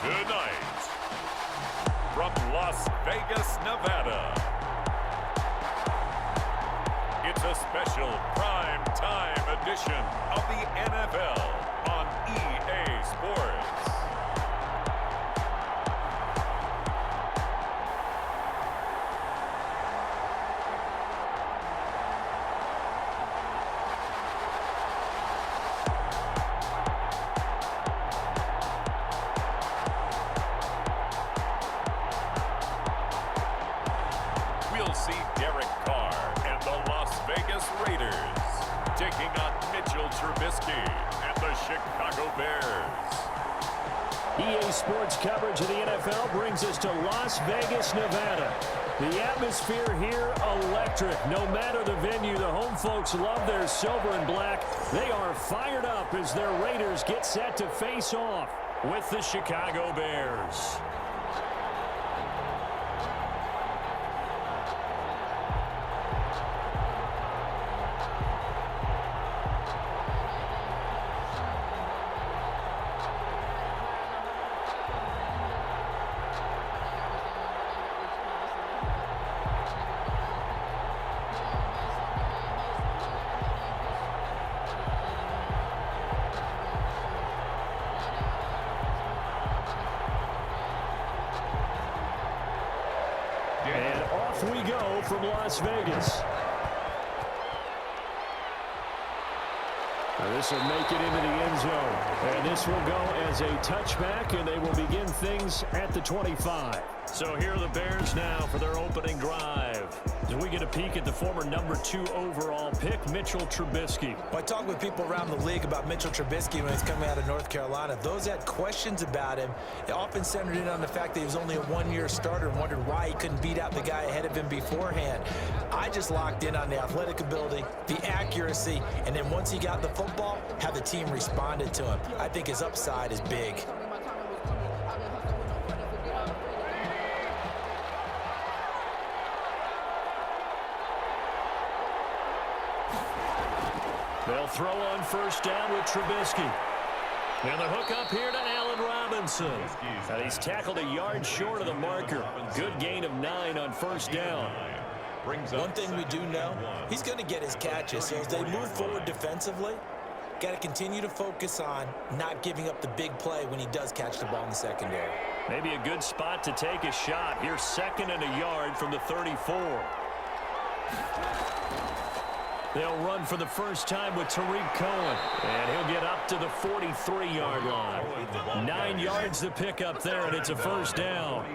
Tonight, from Las Vegas, Nevada, it's a special prime time edition of the NFL on EA Sports. We'll see Derek Carr and the Las Vegas Raiders taking on Mitchell Trubisky and the Chicago Bears. EA Sports coverage of the NFL brings us to Las Vegas, Nevada. The atmosphere here, electric. No matter the venue, the home folks love their silver and black. They are fired up as their Raiders get set to face off with the Chicago Bears. And off we go from Las Vegas. Now this will make it into the end zone. And this will go as a touchback, and they will begin things at the 25. So here are the Bears now for their opening drive. As we get a peek at the former #2 overall pick, Mitchell Trubisky. Well, I talked with people around the league about Mitchell Trubisky when he's coming out of North Carolina. Those that had questions about him, it often centered in on the fact that he was only a one-year starter and wondered why he couldn't beat out the guy ahead of him beforehand. I just locked in on the athletic ability, the accuracy, and then once he got the football, how the team responded to him. I think his upside is big. They'll throw on first down with Trubisky. And the hook up here to Allen Robinson. And he's tackled a yard short of the marker. Good gain of 9 on first down. One thing we do know, he's going to get his catches. So as they move forward defensively, got to continue to focus on not giving up the big play when he does catch the ball in the secondary. Maybe a good spot to take a shot. Here's 2nd and a yard from the 34. They'll run for the first time with Tariq Cohen. And he'll get up to the 43-yard line. 9 yards to pick up there, and it's a first down.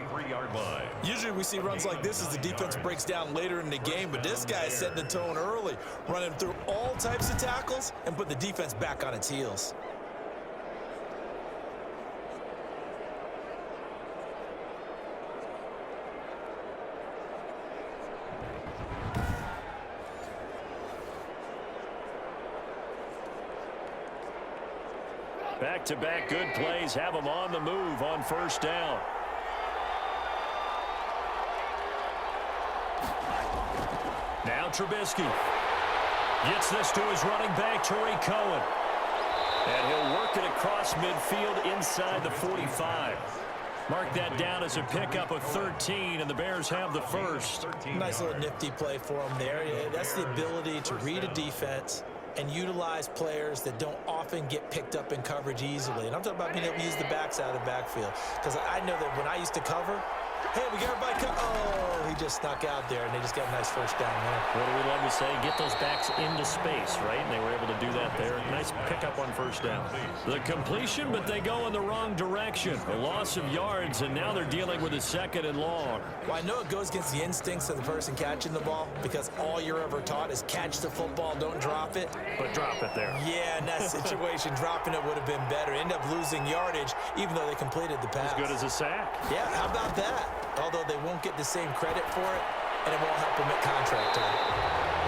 Usually we see runs like this as the defense breaks down later in the game, but this guy is setting the tone early, running through all types of tackles and put the defense back on its heels. Back-to-back good plays have them on the move on first down. Now Trubisky gets this to his running back, Tariq Cohen. And he'll work it across midfield inside the 45. Mark that down as a pickup of 13, and the Bears have the first. Nice little nifty play for him there. Yeah, that's the ability to read a defense and utilize players that don't often get picked up in coverage easily. And I'm talking about being able to use the backs out of the backfield. Because I know that when I used to cover, hey, we got everybody cover. Oh, he just snuck out there, and they just got a nice first down there. What do we love to say? Get those backs into space, right? And they were able to do that there. Nice pickup on first down. The completion, but they go in the wrong direction. A loss of yards, and now they're dealing with a 2nd and long. Well, I know it goes against the instincts of the person catching the ball because all you're ever taught is catch the football, don't drop it. But drop it there. Yeah, in that situation, dropping it would have been better. End up losing yardage, even though they completed the pass. As good as a sack. Yeah, how about that? Although they won't get the same credit for it, and it won't help them at contract time.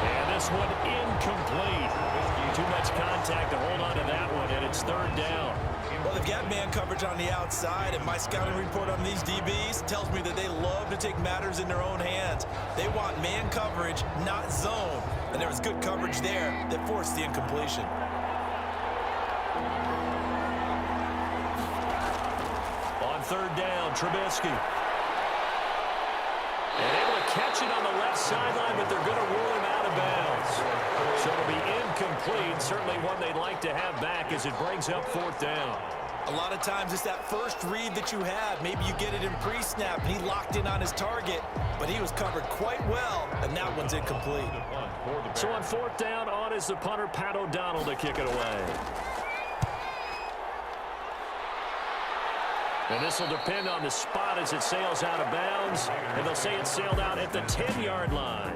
And this one incomplete. Too much contact to hold on to that one, and it's 3rd down. Well, they've got man coverage on the outside, and my scouting report on these DBs tells me that they love to take matters in their own hands. They want man coverage, not zone. And there was good coverage there that forced the incompletion. third down. Trubisky. And able to catch it on the left sideline, but they're going to rule him out of bounds. So it'll be incomplete. Certainly one they'd like to have back as it brings up fourth down. A lot of times it's that first read that you have. Maybe you get it in pre-snap, and he locked in on his target, but he was covered quite well, and that one's incomplete. So on fourth down, on is the punter, Pat O'Donnell, to kick it away. And this will depend on the spot as it sails out of bounds. And they'll say it sailed out at the 10-yard line.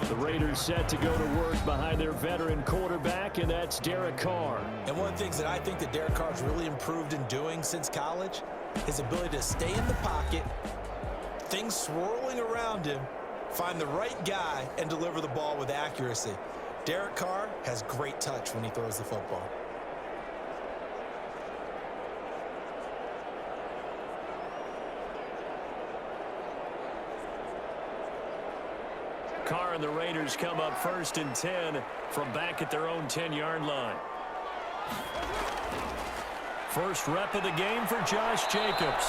The Raiders set to go to work behind their veteran quarterback, and that's Derek Carr. And one of the things that I think that Derek Carr's really improved in doing since college, his ability to stay in the pocket, things swirling around him, find the right guy, and deliver the ball with accuracy. Derek Carr has great touch when he throws the football. Carr and the Raiders come up 1st and 10 from back at their own 10-yard line. First rep of the game for Josh Jacobs.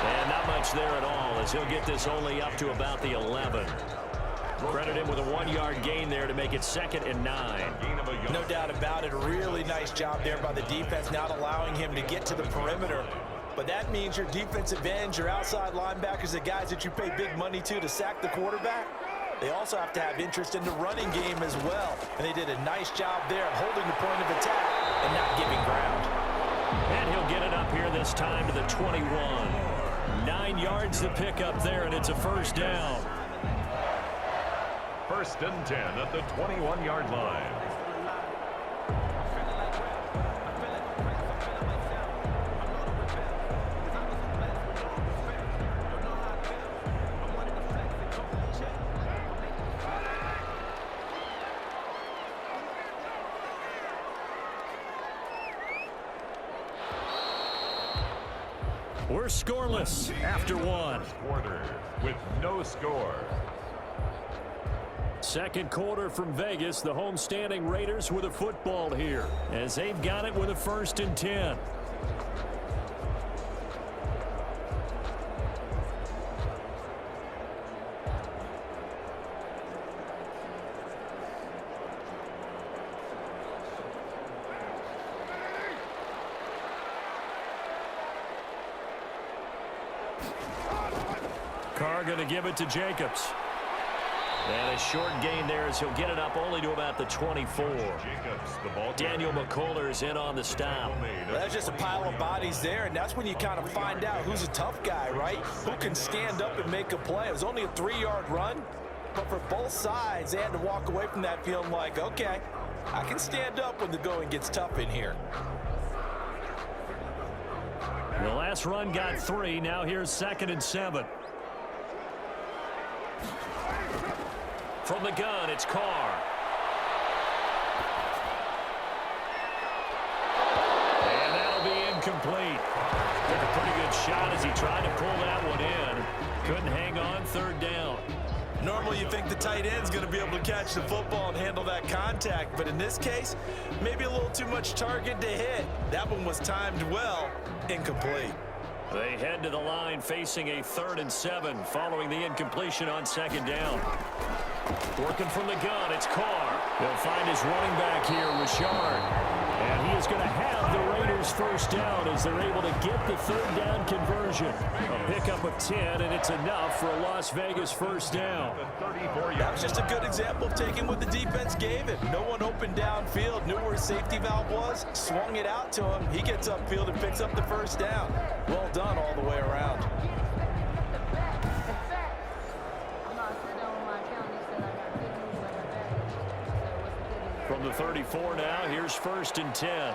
And not much there at all as he'll get this only up to about the 11. Credit him with a 1-yard gain there to make it 2nd and 9. No doubt about it. A really nice job there by the defense, not allowing him to get to the perimeter. But that means your defensive ends, your outside linebackers, the guys that you pay big money to sack the quarterback, they also have to have interest in the running game as well. And they did a nice job there of holding the point of attack and not giving ground. And he'll get it up here this time to the 21. 9 yards to pick up there, and it's a first down. 1st and 10 at the 21-yard line. We're scoreless after one. Quarter with no score. Second quarter from Vegas. The home-standing Raiders with a football here as they've got it with a 1st and 10. Carr going to give it to Jacobs. And a short gain there as he'll get it up only to about the 24. Daniel McCullers in on the stop. Well, that's just a pile of bodies there, and that's when you kind of find out who's a tough guy, right? Who can stand up and make a play. It was only a 3-yard run, but for both sides, they had to walk away from that feeling like, okay, I can stand up when the going gets tough in here. The last run got 3. Now here's 2nd and 7. From the gun, it's Carr. And that'll be incomplete. Took a pretty good shot as he tried to pull that one in. Couldn't hang on, 3rd down. Normally you think the tight end's going to be able to catch the football and handle that contact, but in this case, maybe a little too much target to hit. That one was timed well, incomplete. They head to the line facing a 3rd and 7 following the incompletion on 2nd down. Working from the gun, it's Carr. He'll find his running back here, Richard. And he is going to have the Raiders' first down as they're able to get the 3rd down conversion. A pickup of 10, and it's enough for a Las Vegas first down. That was just a good example of taking what the defense gave him. No one open downfield, knew where his safety valve was, swung it out to him. He gets upfield and picks up the first down. Well done all the way around. From the 34 now, here's 1st and 10.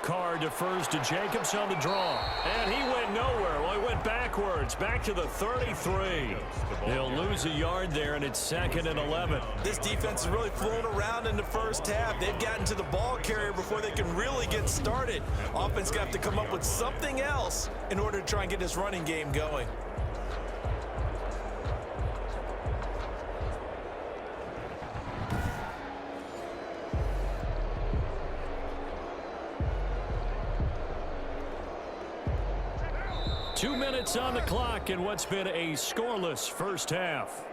Carr defers to Jacobs on the draw. And he went nowhere. Well, he went backwards, back to the 33. They'll lose a yard there, and it's 2nd and 11. This defense has really flown around in the first half. They've gotten to the ball carrier before they can really get started. Offense got to come up with something else in order to try and get this running game going. 2 minutes on the clock in what's been a scoreless first half.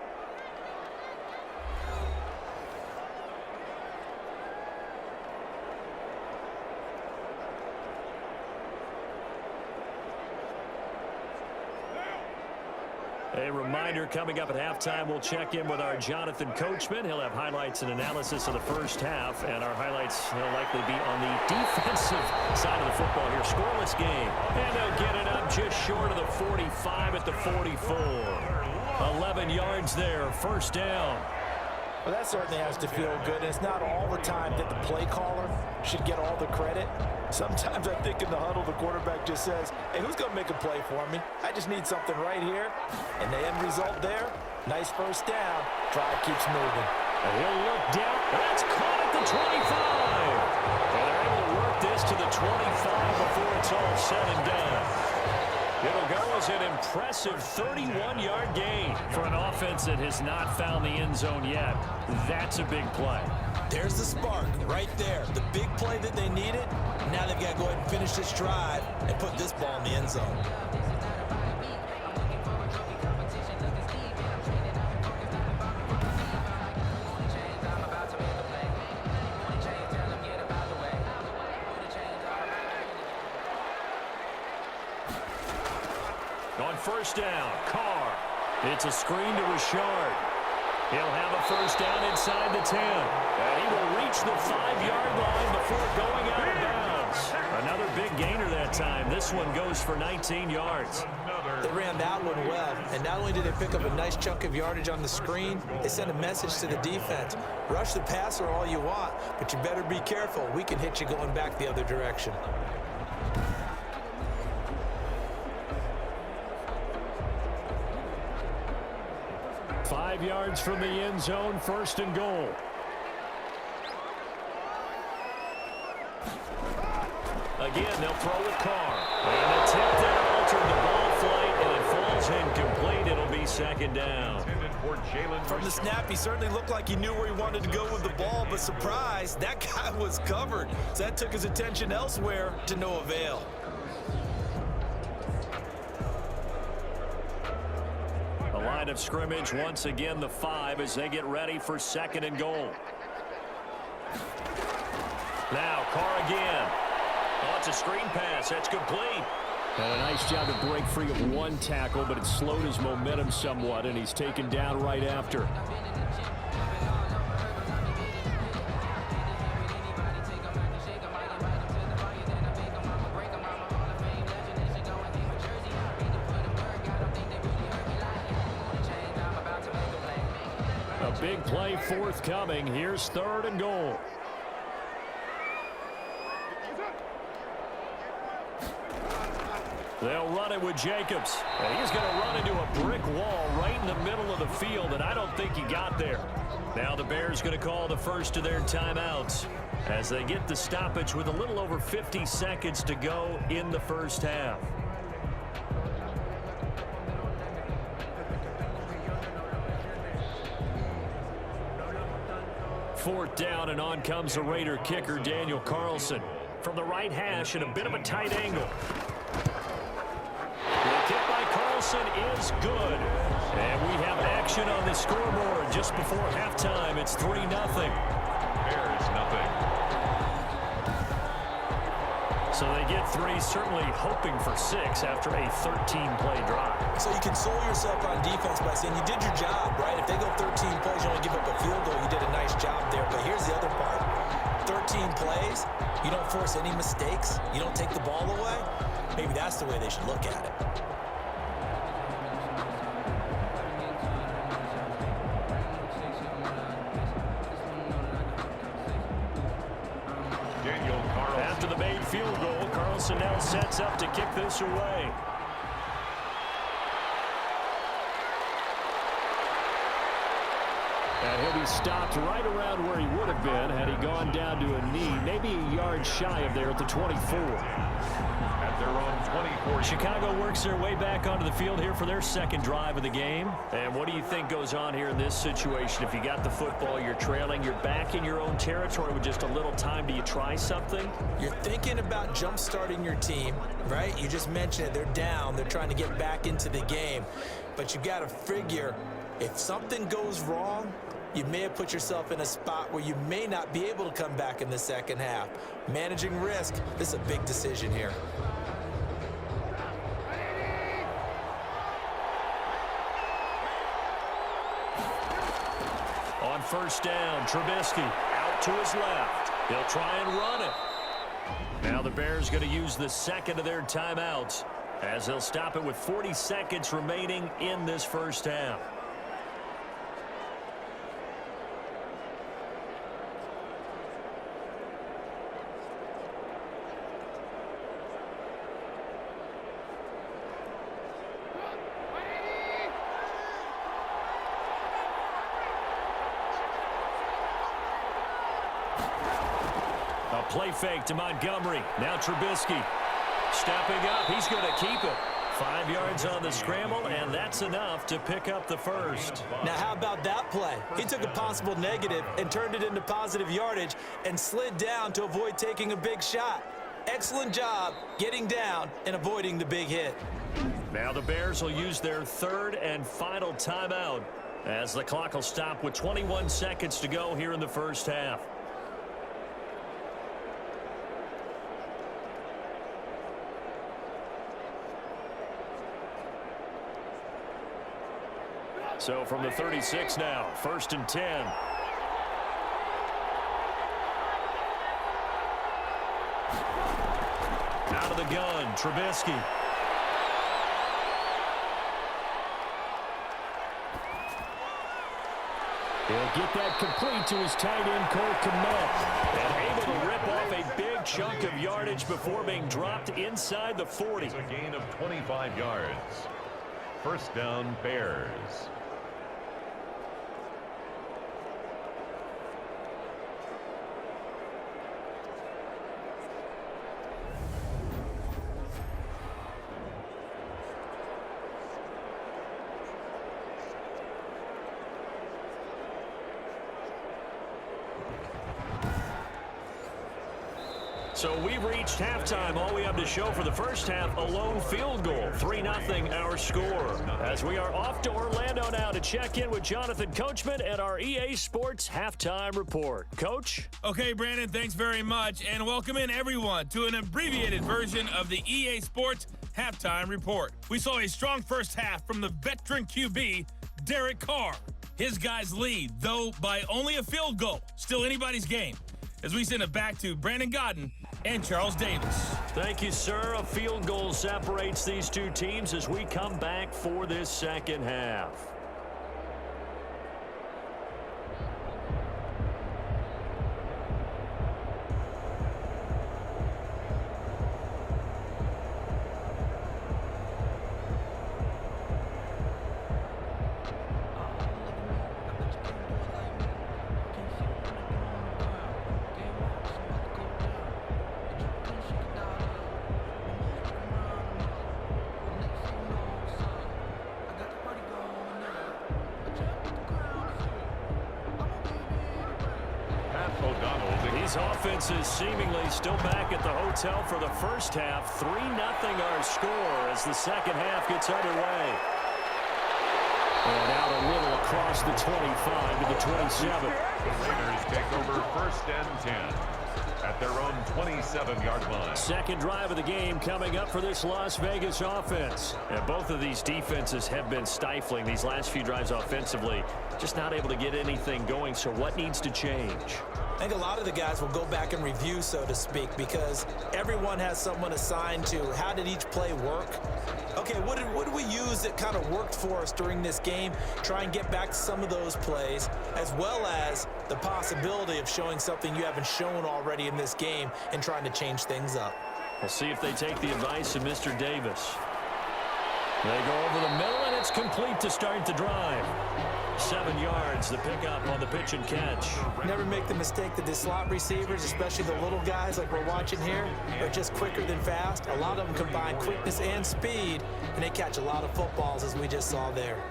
A reminder, coming up at halftime, we'll check in with our Jonathan Coachman. He'll have highlights and analysis of the first half, and our highlights will likely be on the defensive side of the football here. Scoreless game, and they'll get it up just short of the 45 at the 44. 11 yards there, first down. Well, that certainly has to feel good. And it's not all the time that the play caller should get all the credit. Sometimes I think in the huddle, the quarterback just says, hey, who's going to make a play for me? I just need something right here. And the end result there, nice first down. Drive keeps moving. And he'll look down. That's caught at the 25. And they're able to work this to the 25 before it's all said and done. It'll go as an impressive 31-yard gain for an offense that has not found the end zone yet. That's a big play. There's the spark right there. The big play that they needed. Now they've got to go ahead and finish this drive and put this ball in the end zone. On first down, Carr. It's a screen to Richard. He'll have a first down inside the 10. And he will reach the 5-yard line before going out of bounds. Another big gainer that time. This one goes for 19 yards. They ran that one well. And not only did they pick up a nice chunk of yardage on the screen, they sent a message to the defense. Rush the passer all you want, but you better be careful. We can hit you going back the other direction. Five yards from the end zone, first and goal. Again, they'll throw with Carr. And the tip there altered the ball flight, and it falls incomplete. It'll be second down. From the snap, he certainly looked like he knew where he wanted to go with the ball, but surprise, that guy was covered. So that took his attention elsewhere to no avail. The line of scrimmage, once again, the 5 as they get ready for second and goal. Now, Carr again. Oh, it's a screen pass. That's complete. And a nice job to break free of one tackle, but it slowed his momentum somewhat, and he's taken down right after. A big play forthcoming. Here's third and goal. They'll run it with Jacobs. And he's going to run into a brick wall right in the middle of the field, and I don't think he got there. Now the Bears going to call the first of their timeouts as they get the stoppage with a little over 50 seconds to go in the first half. Fourth down, and on comes the Raider kicker, Daniel Carlson. From the right hash at a bit of a tight angle. The kick by Carlson is good. And we have action on the scoreboard just before halftime. It's 3-0. Bears nothing. So they get 3, certainly hoping for 6 after a 13-play drive. So you console yourself on defense by saying you did your job, right? If they go 13 plays, you only give up a field goal, you did a nice job there. But here's the other part. 13 plays, you don't force any mistakes, you don't take the ball away. Maybe that's the way they should look at it. After the made field goal, Carlson now sets up to kick this away. And he'll be stopped right around where he would have been had he gone down to a knee, maybe a yard shy of there at the 24. At at their own 24. Chicago works their way back onto the field here for their second drive of the game. And what do you think goes on here in this situation? If you got the football, you're trailing, you're back in your own territory with just a little time. Do you try something? You're thinking about jump-starting your team, right? You just mentioned it. They're down. They're trying to get back into the game. But you got to figure, if something goes wrong, you may have put yourself in a spot where you may not be able to come back in the second half. Managing risk, this is a big decision here. On first down, Trubisky out to his left. He'll try and run it. Now the Bears going to use the second of their timeouts as they'll stop it with 40 seconds remaining in this first half. A play fake to Montgomery. Now Trubisky stepping up. He's going to keep it. 5 yards on the scramble, and that's enough to pick up the first. Now, how about that play? He took a possible negative and turned it into positive yardage and slid down to avoid taking a big shot. Excellent job getting down and avoiding the big hit. Now the Bears will use their third and final timeout as the clock will stop with 21 seconds to go here in the first half. So from the 36 now, 1st and 10. Out of the gun, Trubisky. He'll get that complete to his tight end, Cole Kmet. And able to rip off a big chunk of yardage before being dropped inside the 40. It's a gain of 25 yards. First down, Bears. So we've reached halftime. All we have to show for the first half, a lone field goal. 3-0 our score. As we are off to Orlando now to check in with Jonathan Coachman and our EA Sports Halftime Report. Coach? Okay, Brandon, thanks very much. And welcome in, everyone, to an abbreviated version of the EA Sports Halftime Report. We saw a strong first half from the veteran QB, Derek Carr. His guys lead, though by only a field goal. Still anybody's game. As we send it back to Brandon Gaudin and Charles Davis. Thank you, sir. A field goal separates these two teams as we come back for this second half. These offenses seemingly still back at the hotel for the first half. 3-0 our score as the second half gets underway. And out a little across the 25 to the 27. The Raiders take over 1st and 10 at their own 27-yard line. Second drive of the game coming up for this Las Vegas offense. And both of these defenses have been stifling these last few drives offensively. Just not able to get anything going, so what needs to change? I think a lot of the guys will go back and review, so to speak, because everyone has someone assigned to how did each play work. Okay, what did we use that kind of worked for us during this game? Try and get back to some of those plays, as well as the possibility of showing something you haven't shown already in this game and trying to change things up. We'll see if they take the advice of Mr. Davis. They go over the middle, and it's complete to start the drive. 7 yards, the pickup on the pitch and catch. Never make the mistake that the slot receivers, especially the little guys like we're watching here, are just quicker than fast. A lot of them combine quickness and speed, and they catch a lot of footballs, as we just saw there.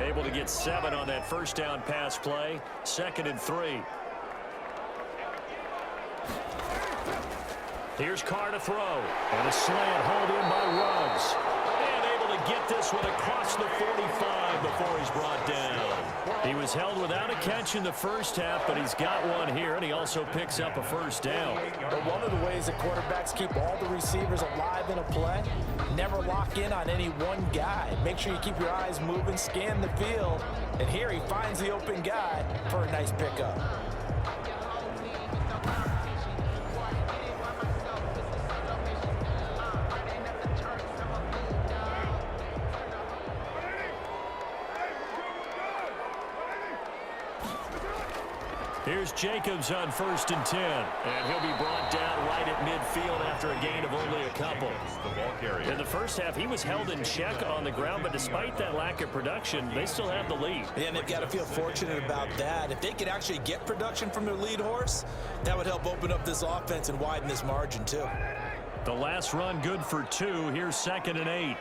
Able to get 7 on that first down pass play. 2nd and 3. Here's Carr to throw. And a slant hauled in by Ruggs. And able to get this one across the 45 before he's brought down. He was held without a catch in the first half, but he's got one here, and he also picks up a first down. But one of the ways that quarterbacks keep all the receivers alive in a play, never lock in on any one guy. Make sure you keep your eyes moving, scan the field, and here he finds the open guy for a nice pickup. Here's Jacobs on 1st and 10. And he'll be brought down right at midfield after a gain of only a couple. In the first half, he was held in check on the ground, but despite that lack of production, they still have the lead. Yeah, and they've got to feel fortunate about that. If they could actually get production from their lead horse, that would help open up this offense and widen this margin too. The last run good for 2. Here's 2nd and 8.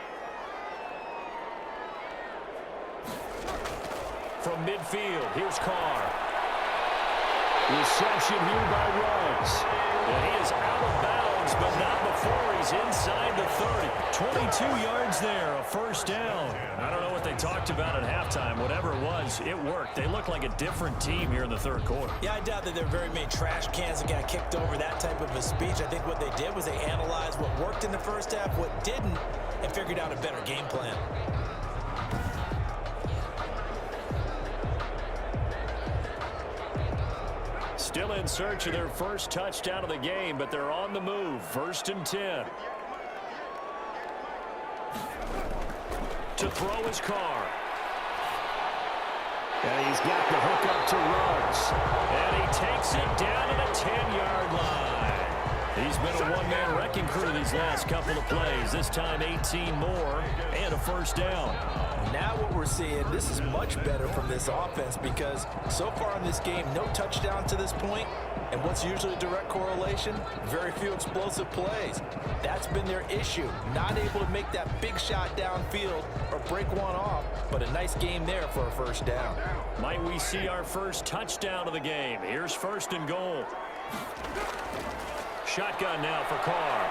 From midfield, here's Carr. Reception here by Ruggs. And he is out of bounds, but not before he's inside the 30. 22 yards there, a first down. I don't know what they talked about at halftime. Whatever it was, it worked. They look like a different team here in the third quarter. Yeah, I doubt that there are very many trash cans that got kicked over that type of a speech. I think what they did was they analyzed what worked in the first half, what didn't, and figured out a better game plan. Still in search of their first touchdown of the game, but they're on the move. 1st and 10. To throw his Carr. And he's got the hook up to Ruggs. And he takes it down at the 10-yard line. He's been a one-man wrecking crew these last couple of plays. This time 18 more and a first down. Now what we're seeing, this is much better from this offense because so far in this game, no touchdown to this point, and what's usually a direct correlation, very few explosive plays. That's been their issue, not able to make that big shot downfield or break one off, but a nice game there for a first down. Might we see our first touchdown of the game? Here's 1st and goal. Shotgun now for Carr.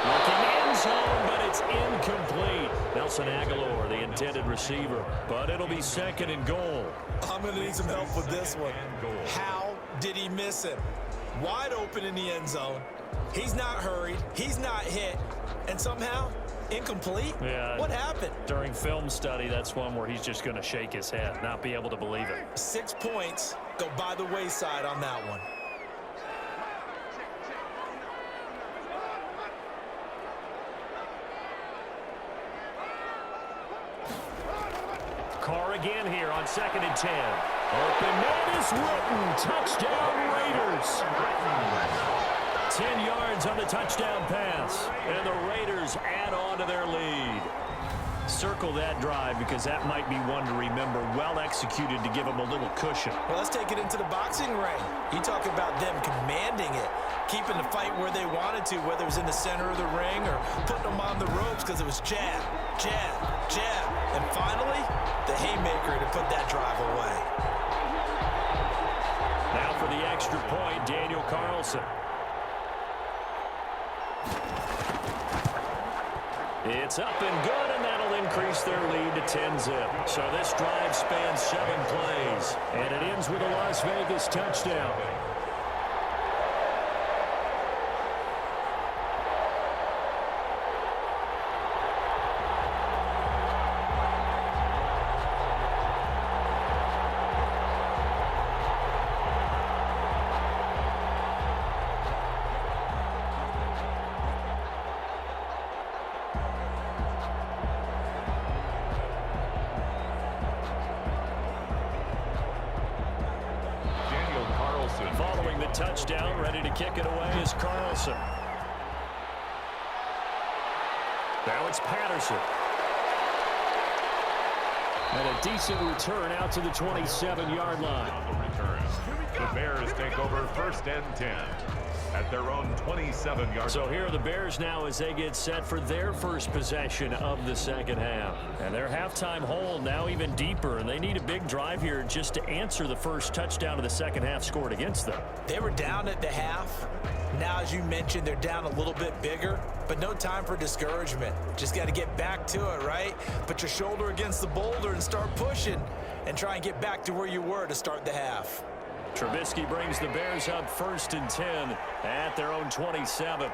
Looking end zone, but it's incomplete. Nelson Aguilar, the intended receiver, but it'll be 2nd and goal. I'm going to need some help with this one. How did he miss it? Wide open in the end zone. He's not hurried. He's not hit. And somehow, incomplete? Yeah. What happened? During film study, that's one where he's just going to shake his head, not be able to believe it. 6 points go by the wayside on that one. Carr again here on 2nd and 10. Open man is written. Touchdown Raiders. 10 yards on the touchdown pass. And the Raiders add on to their lead. Circle that drive because that might be one to remember. Well executed to give them a little cushion. Well, let's take it into the boxing ring. You talk about them commanding it, keeping the fight where they wanted to, whether it was in the center of the ring or putting them on the ropes because it was jab, jab, jab. And finally, the haymaker to put that drive away. Now for the extra point, Daniel Carlson. It's up and good, and that'll increase their lead to 10-zip. So this drive spans 7 plays, and it ends with a Las Vegas touchdown. a touchdown. Ready to kick it away is Carlson. Now it's Patterson. And a decent return out to the 27-yard line. On the return, the Bears take over 1st and 10 at their own 27-yard. So here are the Bears now as they get set for their first possession of the second half. And their halftime hole now even deeper, and they need a big drive here just to answer the first touchdown of the second half scored against them. They were down at the half. Now, as you mentioned, they're down a little bit bigger, but no time for discouragement. Just got to get back to it, right? Put your shoulder against the boulder and start pushing and try and get back to where you were to start the half. Trubisky brings the Bears up 1st and 10 at their own 27.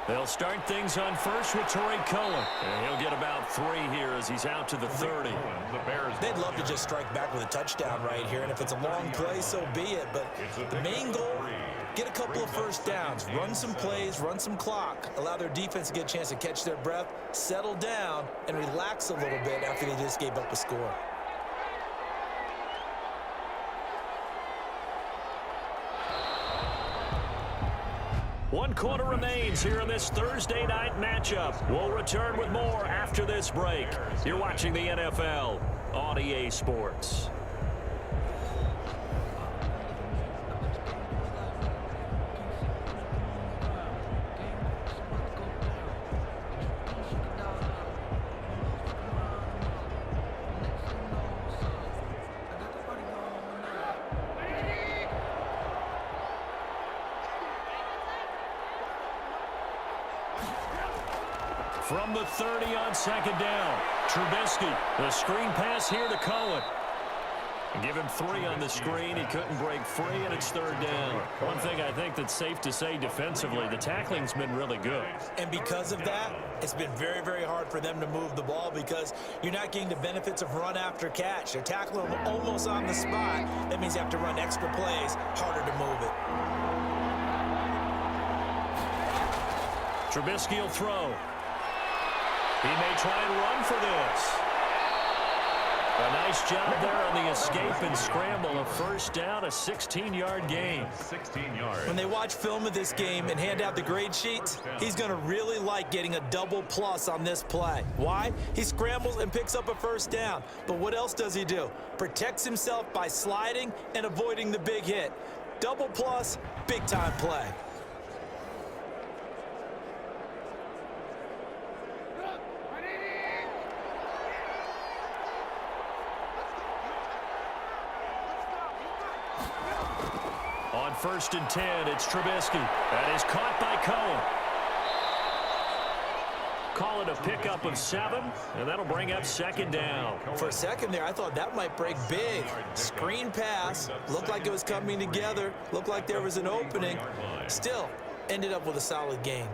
They'll start things on first with Torrey Cullen. And he'll get about 3 here as he's out to the 30. They'd love to just strike back with a touchdown right here, and if it's a long play, so be it. But the main goal, get a couple of first downs, run some plays, run some clock, allow their defense to get a chance to catch their breath, settle down, and relax a little bit after they just gave up a score. One quarter remains here in this Thursday night matchup. We'll return with more after this break. You're watching the NFL on EA Sports. From the 30 on second down, Trubisky, the screen pass here to Cohen. Give him 3 on the screen. He couldn't break free, and it's 3rd down. One thing I think that's safe to say defensively, the tackling's been really good. And because of that, it's been very, very hard for them to move the ball because you're not getting the benefits of run after catch. They're tackling them almost on the spot. That means you have to run extra plays, harder to move it. Trubisky will throw. He may try and run for this. A nice job there on the escape and scramble. A 1st down, a 16-yard gain. 16 yards. When they watch film of this game and hand out the grade sheets, he's going to really like getting a double plus on this play. Why? He scrambles and picks up a 1st down. But what else does he do? Protects himself by sliding and avoiding the big hit. Double plus, big-time play. On 1st and 10, it's Trubisky. That is caught by Cohen. Call it a pickup of 7, and that'll bring up 2nd down. For a second there, I thought that might break big. Screen pass, looked like it was coming together, looked like there was an opening. Still, ended up with a solid gain.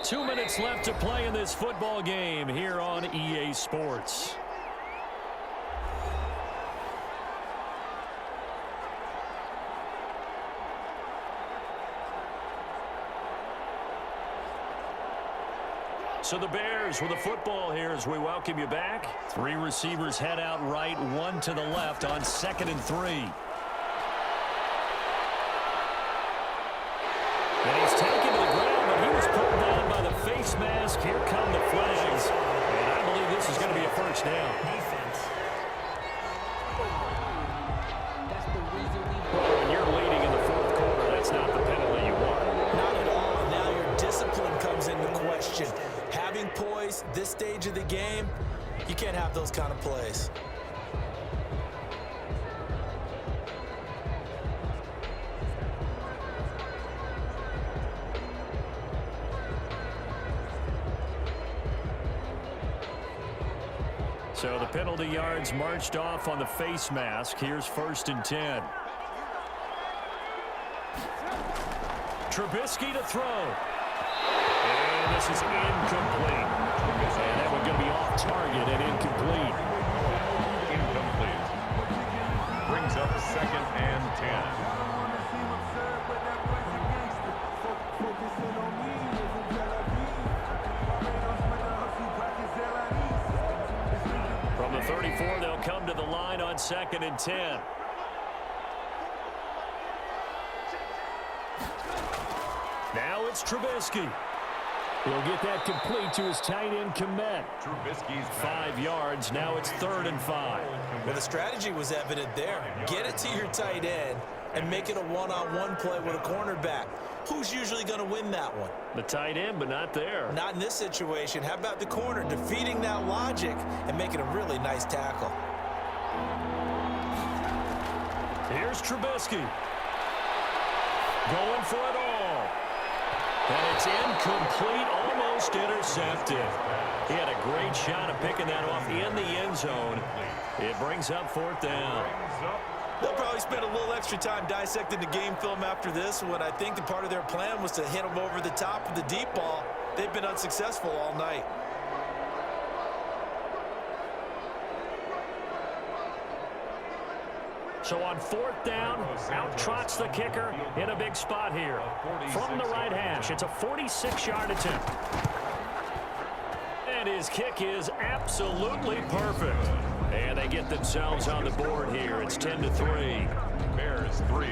Two minutes left to play in this football game here on EA Sports. So the Bears with the football here as we welcome you back. 3 receivers head out right, 1 to the left on 2nd and 3. And he's taken to the ground, but he was pulled down by the face mask. Here come the flags. And I believe this is going to be a 1st down. Well, when you're leading in the 4th quarter, that's not the penalty you want. Not at all. Now your discipline comes into question. Having poise this stage of the game, you can't have those kind of plays. So the penalty yards marched off on the face mask. Here's 1st and 10. Trubisky to throw. And this is incomplete. And that one going to be off target and incomplete. Incomplete. Brings up 2nd and 10. before they'll come to the line on 2nd and 10. Now it's Trubisky. He'll get that complete to his tight end, Kmet. 5 yards. Now it's 3rd and 5. Well, the strategy was evident there. Get it to your tight end and make it a one-on-one play with a cornerback. Who's usually going to win that one? The tight end, but not there. Not in this situation. How about the corner defeating that logic and making a really nice tackle? Here's Trubisky. Going for it all. And it's incomplete, almost intercepted. He had a great shot of picking that off in the end zone. It brings up 4th down. They'll probably spend a little extra time dissecting the game film after this one. I think the part of their plan was to hit them over the top of the deep ball. They've been unsuccessful all night. So on 4th down, out trots the kicker in a big spot here. From the right hash, it's a 46-yard attempt. And his kick is absolutely perfect. And they get themselves on the board here. It's 10-3. Bears 3.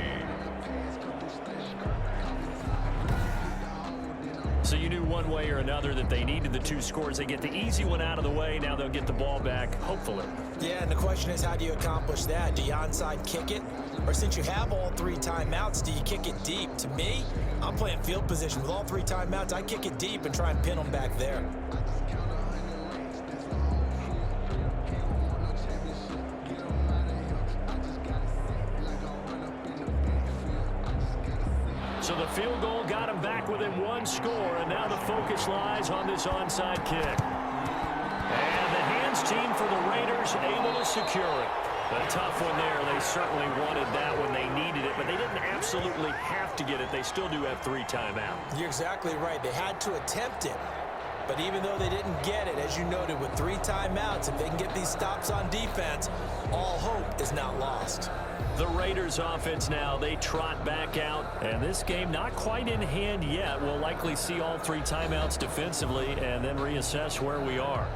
So you knew one way or another that they needed the 2 scores. They get the easy one out of the way. Now they'll get the ball back, hopefully. Yeah, and the question is, how do you accomplish that? Do you onside kick it? Or since you have all 3 timeouts, do you kick it deep? To me, I'm playing field position. With all 3 timeouts, I kick it deep and try and pin them back there. So the field goal got him back within 1 score, and now the focus lies on this onside kick. And the hands team for the Raiders able to secure it. A tough one there. They certainly wanted that when they needed it, but they didn't absolutely have to get it. They still do have 3 timeouts. You're exactly right. They had to attempt it. But even though they didn't get it, as you noted, with 3 timeouts, if they can get these stops on defense, all hope is not lost. The Raiders offense now, they trot back out. And this game not quite in hand yet. We'll likely see all 3 timeouts defensively and then reassess where we are.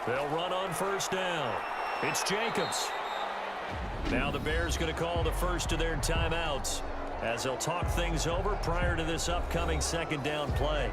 They'll run on 1st down. It's Jacobs. Now the Bears going to call the first of their timeouts as they'll talk things over prior to this upcoming 2nd down play.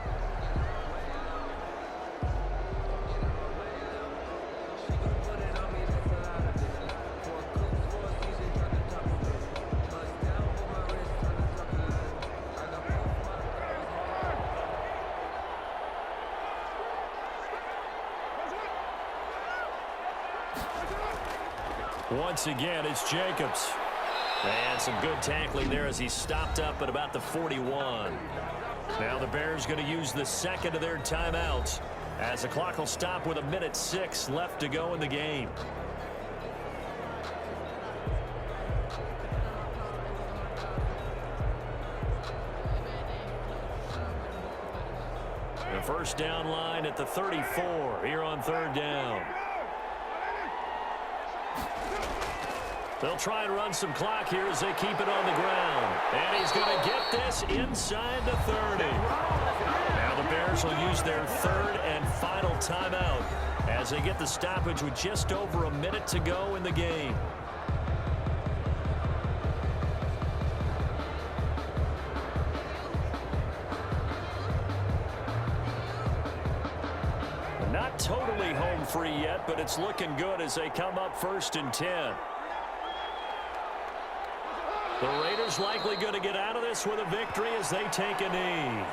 Once again, it's Jacobs. And some good tackling there as he stopped up at about the 41. Now the Bears going to use the 2nd of their timeouts as the clock will stop with 1:06 left to go in the game. The first down line at the 34 here on 3rd down. They'll try and run some clock here as they keep it on the ground. And he's going to get this inside the 30. Now the Bears will use their 3rd and final timeout as they get the stoppage with just over a minute to go in the game. Not totally home free yet, but it's looking good as they come up 1st and 10. The Raiders likely going to get out of this with a victory as they take a knee.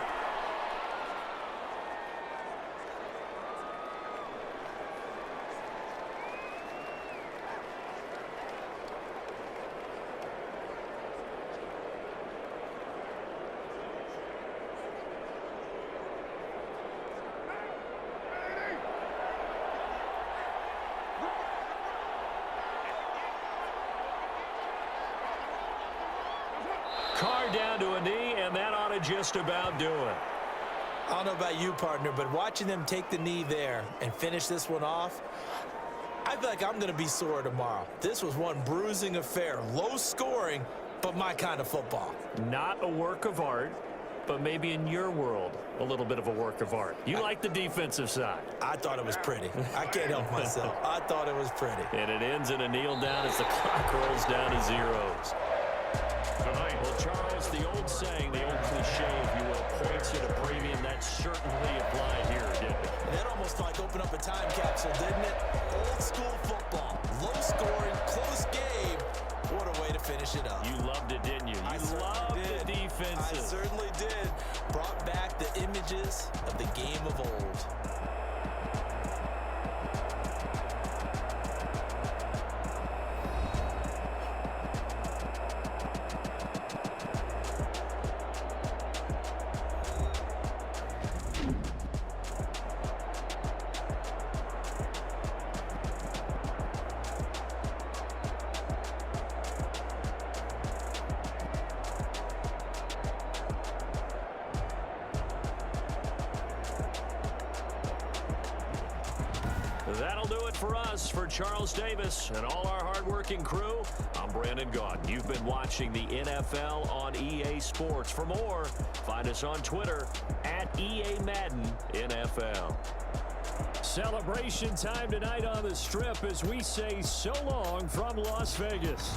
Carr down to a knee, and that ought to to just about do it. I don't know about you, partner, but watching them take the knee there and finish this one off, I feel like I'm going to be sore tomorrow. This was one bruising affair. Low scoring, but my kind of football. Not a work of art, but maybe in your world, a little bit of a work of art. You like the defensive side. I thought it was pretty. I can't help myself. I thought it was pretty. And it ends in a kneel down as the clock rolls down to zeros. Tonight, Well, Charles, the old saying, the old cliche, if you will, points at a premium. That certainly applied here, didn't it? That almost like opened up a time capsule, didn't it? Old school football. Low scoring, close game. What a way to finish it up. You loved it, didn't you? You loved the I defensive. certainly did. Brought back the images of the game of old. That'll do it for us. For Charles Davis and all our hardworking crew, I'm Brandon Gaudin. You've been watching the NFL on EA Sports. For more, find us on Twitter at EA Madden NFL. Celebration time tonight on the Strip as we say so long from Las Vegas.